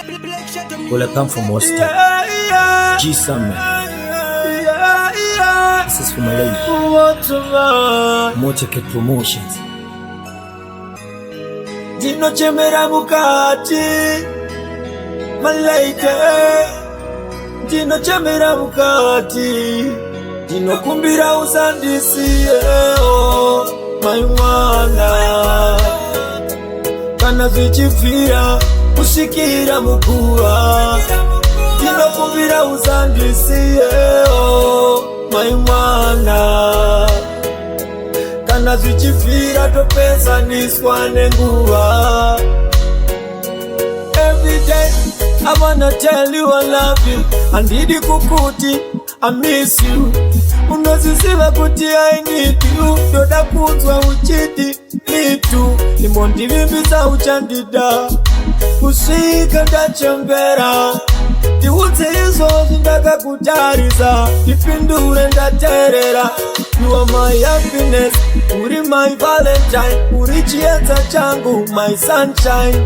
Well, I come from Austin. G-Sam. This is for my lady. Motorcade Promotions. Dino chemera mukati, my lady. Dino chemera mukati, dino kumbira usandisi, oh, my mwana. Kana vichifira, ushikira mukua, dino kumbira usandisi, oh, my mwana. Kana vichifira topesa niswane nguwa. Every day I wanna tell you I love you. Andidi kukuti I miss you. Unozisiva kuti I need you. Doda kunzwa uchiti me too. Nimondi vimbiza uchandida. Usika ndachembera. Tiwuze izo zindaka kutariza. Ipindure ndaterera. You are my happiness, uri my valentine, uri chienza changu, my sunshine.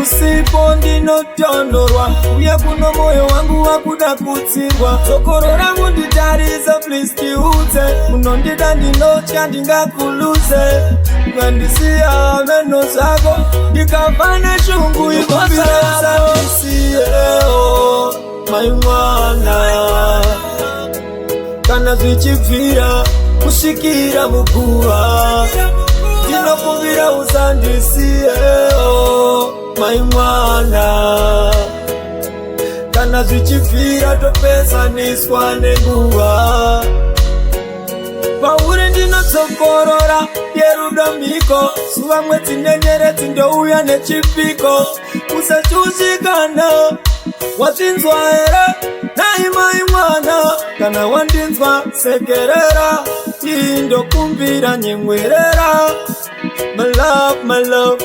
Usipo ndinotondorwa, uye kuno moyo wangu wakuda kutsingwa. Sokoro rangu nditariza, please tiuze. Unondida ndinotya ndingakuluze. Ngandisia meno zako, ndikafane shungu ikubira nisiye, oh, my mwana. Kana vichivira, ushikira mukua, dino kumbira usandisiye, oh, my mwana. Kana vichivira topesa niswane nguwa. Pauri ndino tsokorora, yeruda miko, suwa mwezi nenyere tindo uya nechipiko. Usachushikana, watsinzwa ere, naima imwana. Kana wandinzwa sekerera, indo kumbira nyemwerera. My love,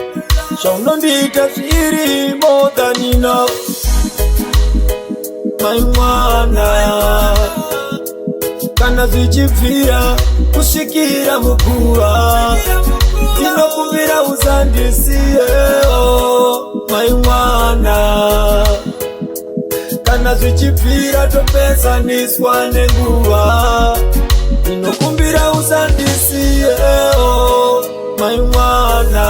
shono ndita shiri more than enough. My mwana. Kana vichivira, ushikira mukua, dino kumbira usandisiye, oh, my mwana. Kana vichivira topesa niswane nguwa, dino kumbira usandisiye, oh, my mwana.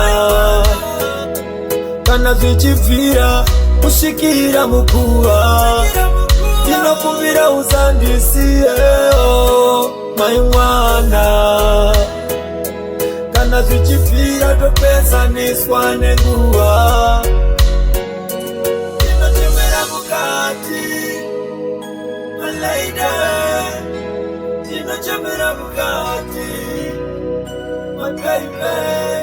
Kana vichivira, ushikira mukua, dino kumbira usandisiye, oh, my mwana. Kana vichivira topesa niswane nguwa. Dino chemera mukati, my lady. Dino chemera mukati, my baby.